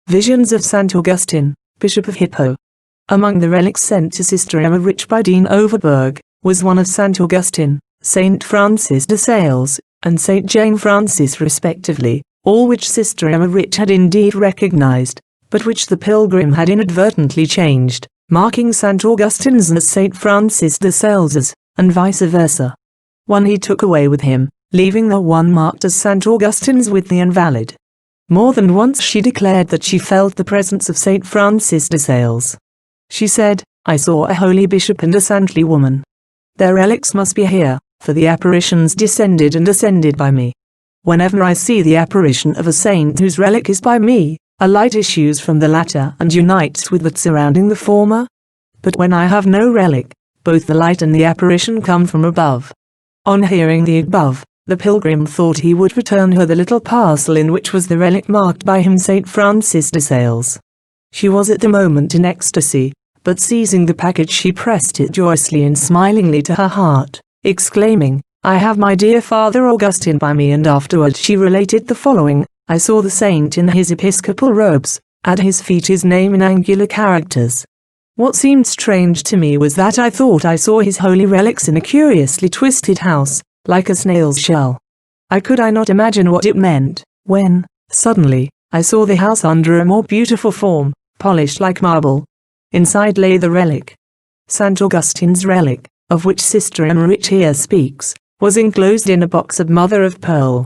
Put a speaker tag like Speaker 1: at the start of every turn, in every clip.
Speaker 1: Visions of St. Augustine, Bishop of Hippo. Among the relics sent to Sister Emmerich by Dean Overberg, was one of St. Augustine, St. Francis de Sales, and St. Jane Francis respectively, all which Sister Emmerich had indeed recognized, but which the pilgrim had inadvertently changed, marking St. Augustine's as St. Francis de Sales's, and vice versa. One he took away with him, leaving the one marked as St. Augustine's with the invalid. More than once she declared that she felt the presence of St. Francis de Sales. She said, "I saw a holy bishop and a saintly woman. Their relics must be here, for the apparitions descended and ascended by me. Whenever I see the apparition of a saint whose relic is by me, a light issues from the latter and unites with that surrounding the former. But when I have no relic, both the light and the apparition come from above." On hearing the above, the pilgrim thought he would return her the little parcel in which was the relic marked by him St. Francis de Sales. She was at the moment in ecstasy, but seizing the package she pressed it joyously and smilingly to her heart, exclaiming, "I have my dear Father Augustine by me," and afterwards she related the following: "I saw the saint in his episcopal robes, at his feet his name in angular characters. What seemed strange to me was that I thought I saw his holy relics in a curiously twisted house, like a snail's shell. I could not imagine what it meant, when, suddenly, I saw the house under a more beautiful form, polished like marble. Inside lay the relic." St. Augustine's relic, of which Sister Emmerich here speaks, was enclosed in a box of mother of pearl.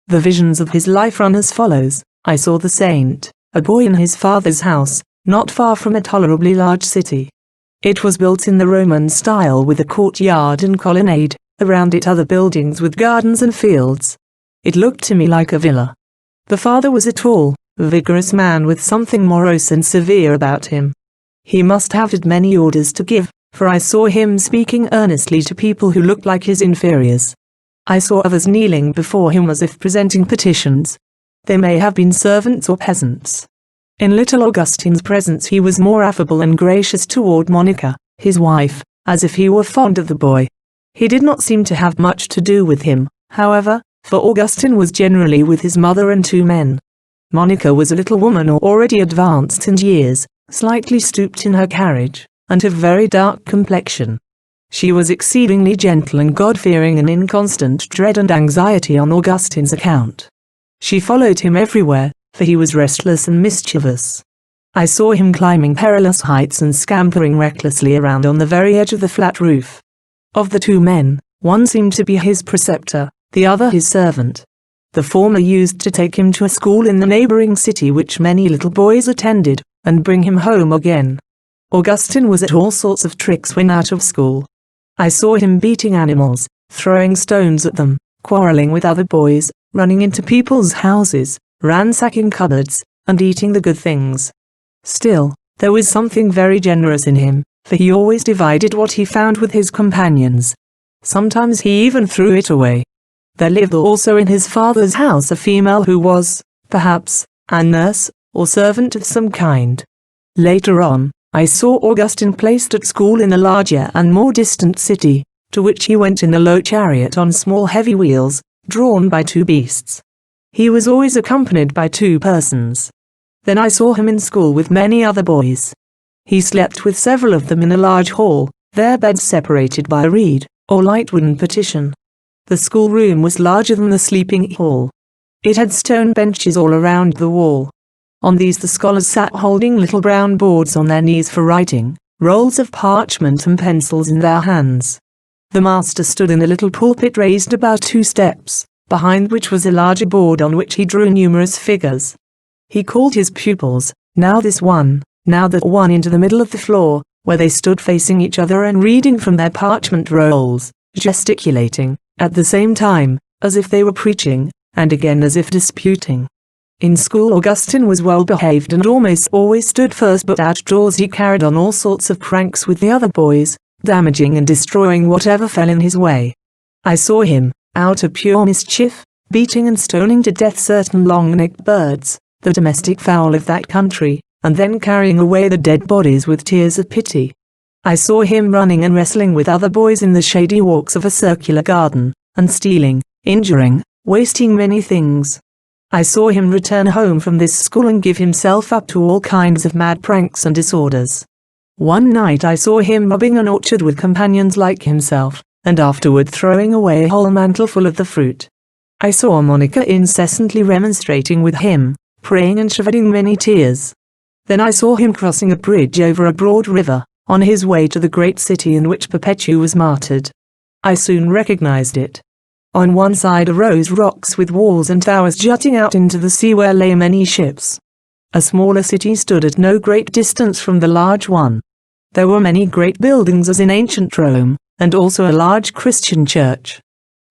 Speaker 1: The visions of his life run as follows: "I saw the saint, a boy in his father's house, not far from a tolerably large city. It was built in the Roman style with a courtyard and colonnade, around it other buildings with gardens and fields. It looked to me like a villa. The father was a tall, vigorous man with something morose and severe about him. He must have had many orders to give, for I saw him speaking earnestly to people who looked like his inferiors. I saw others kneeling before him as if presenting petitions. They may have been servants or peasants. In little Augustine's presence he was more affable and gracious toward Monica, his wife, as if he were fond of the boy. He did not seem to have much to do with him, however, for Augustine was generally with his mother and two men. Monica was a little woman already advanced in years, slightly stooped in her carriage, and of very dark complexion. She was exceedingly gentle and God-fearing and in constant dread and anxiety on Augustine's account. She followed him everywhere, for he was restless and mischievous. I saw him climbing perilous heights and scampering recklessly around on the very edge of the flat roof. Of the two men, one seemed to be his preceptor, the other his servant. The former used to take him to a school in the neighboring city which many little boys attended, and bring him home again. Augustine was at all sorts of tricks when out of school. I saw him beating animals, throwing stones at them, quarreling with other boys, running into people's houses, ransacking cupboards, and eating the good things. Still, there was something very generous in him, for he always divided what he found with his companions. Sometimes he even threw it away. There lived also in his father's house a female who was, perhaps, a nurse, or servant of some kind. Later on, I saw Augustine placed at school in a larger and more distant city, to which he went in a low chariot on small heavy wheels, drawn by two beasts. He was always accompanied by two persons. Then I saw him in school with many other boys. He slept with several of them in a large hall, their beds separated by a reed, or light wooden partition. The schoolroom was larger than the sleeping hall. It had stone benches all around the wall. On these the scholars sat holding little brown boards on their knees for writing, rolls of parchment and pencils in their hands. The master stood in a little pulpit raised about 2 steps, behind which was a larger board on which he drew numerous figures. He called his pupils, now this one, now that one, into the middle of the floor, where they stood facing each other and reading from their parchment rolls, gesticulating, at the same time, as if they were preaching, and again as if disputing. In school Augustine was well behaved and almost always stood first, but outdoors he carried on all sorts of pranks with the other boys, damaging and destroying whatever fell in his way. I saw him, out of pure mischief, beating and stoning to death certain long-necked birds, the domestic fowl of that country, and then carrying away the dead bodies with tears of pity. I saw him running and wrestling with other boys in the shady walks of a circular garden, and stealing, injuring, wasting many things. I saw him return home from this school and give himself up to all kinds of mad pranks and disorders. One night I saw him robbing an orchard with companions like himself, and afterward throwing away a whole mantle full of the fruit. I saw Monica incessantly remonstrating with him, praying and shedding many tears. Then I saw him crossing a bridge over a broad river, on his way to the great city in which Perpetua was martyred. I soon recognized it. On one side arose rocks with walls and towers jutting out into the sea where lay many ships. A smaller city stood at no great distance from the large one. There were many great buildings as in ancient Rome, and also a large Christian church.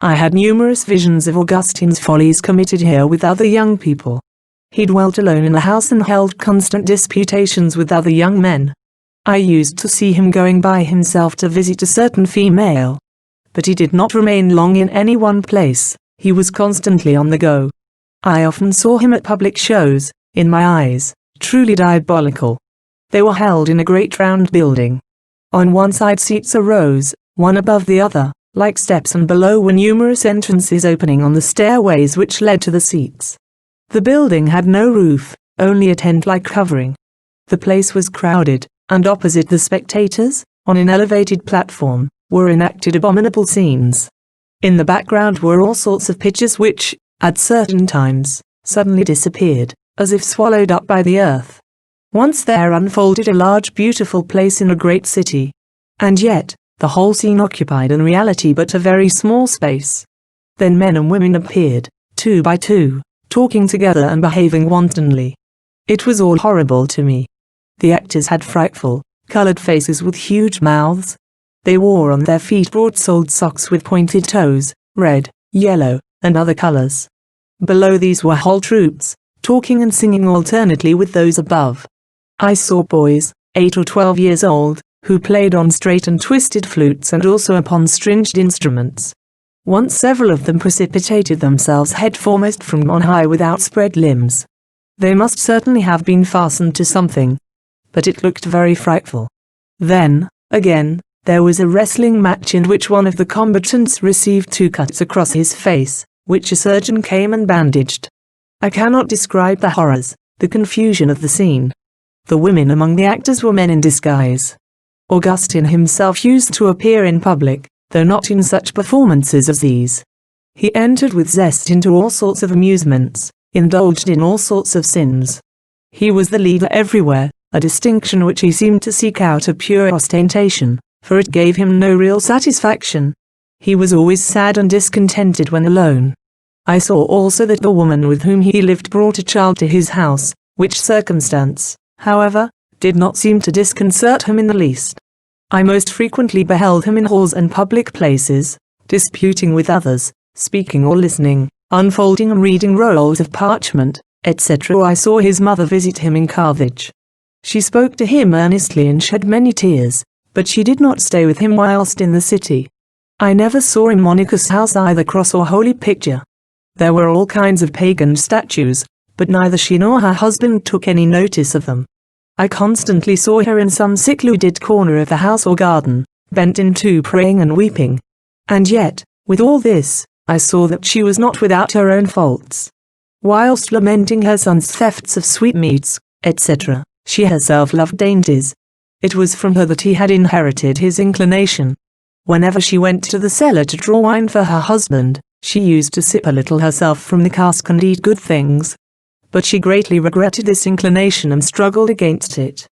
Speaker 1: I had numerous visions of Augustine's follies committed here with other young people. He dwelt alone in a house and held constant disputations with other young men. I used to see him going by himself to visit a certain female. But he did not remain long in any one place, he was constantly on the go. I often saw him at public shows, in my eyes, truly diabolical. They were held in a great round building. On one side seats arose, one above the other, like steps, and below were numerous entrances opening on the stairways which led to the seats. The building had no roof, only a tent-like covering. The place was crowded, and opposite the spectators, on an elevated platform, were enacted abominable scenes. In the background were all sorts of pictures which, at certain times, suddenly disappeared, as if swallowed up by the earth. Once there unfolded a large beautiful place in a great city. And yet, the whole scene occupied in reality but a very small space. Then men and women appeared, two by two, talking together and behaving wantonly. It was all horrible to me. The actors had frightful, colored faces with huge mouths. They wore on their feet broad-soled socks with pointed toes, red, yellow, and other colors. Below these were whole troops, talking and singing alternately with those above. I saw boys, 8 or 12 years old, who played on straight and twisted flutes and also upon stringed instruments. Once several of them precipitated themselves head foremost from on high with outspread limbs. They must certainly have been fastened to something. But it looked very frightful. Then, again, there was a wrestling match in which one of the combatants received 2 cuts across his face, which a surgeon came and bandaged. I cannot describe the horrors, the confusion of the scene. The women among the actors were men in disguise. Augustine himself used to appear in public, though not in such performances as these. He entered with zest into all sorts of amusements, indulged in all sorts of sins. He was the leader everywhere, a distinction which he seemed to seek out of pure ostentation, for it gave him no real satisfaction. He was always sad and discontented when alone. I saw also that the woman with whom he lived brought a child to his house, which circumstance, however, did not seem to disconcert him in the least. I most frequently beheld him in halls and public places, disputing with others, speaking or listening, unfolding and reading rolls of parchment, etc. I saw his mother visit him in Carthage. She spoke to him earnestly and shed many tears, but she did not stay with him whilst in the city. I never saw in Monica's house either cross or holy picture. There were all kinds of pagan statues, but neither she nor her husband took any notice of them. I constantly saw her in some secluded corner of the house or garden, bent in two praying and weeping. And yet, with all this, I saw that she was not without her own faults. Whilst lamenting her son's thefts of sweetmeats, etc., she herself loved dainties. It was from her that he had inherited his inclination. Whenever she went to the cellar to draw wine for her husband, she used to sip a little herself from the cask and eat good things. But she greatly regretted this inclination and struggled against it.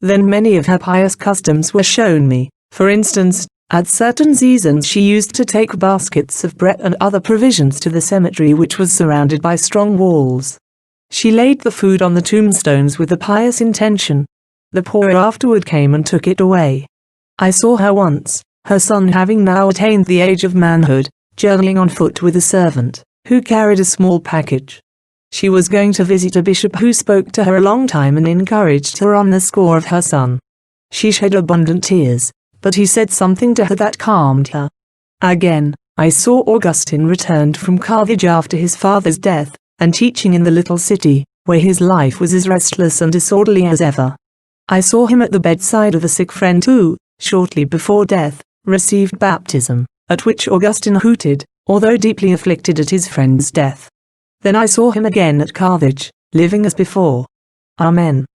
Speaker 1: Then many of her pious customs were shown me. For instance, at certain seasons she used to take baskets of bread and other provisions to the cemetery, which was surrounded by strong walls. She laid the food on the tombstones with a pious intention. The poor afterward came and took it away. I saw her once, her son having now attained the age of manhood, journeying on foot with a servant, who carried a small package. She was going to visit a bishop who spoke to her a long time and encouraged her on the score of her son. She shed abundant tears, but he said something to her that calmed her. Again, I saw Augustine returned from Carthage after his father's death, and teaching in the little city, where his life was as restless and disorderly as ever. I saw him at the bedside of a sick friend who, shortly before death, received baptism, at which Augustine hooted, although deeply afflicted at his friend's death. Then I saw him again at Carthage, living as before. Amen.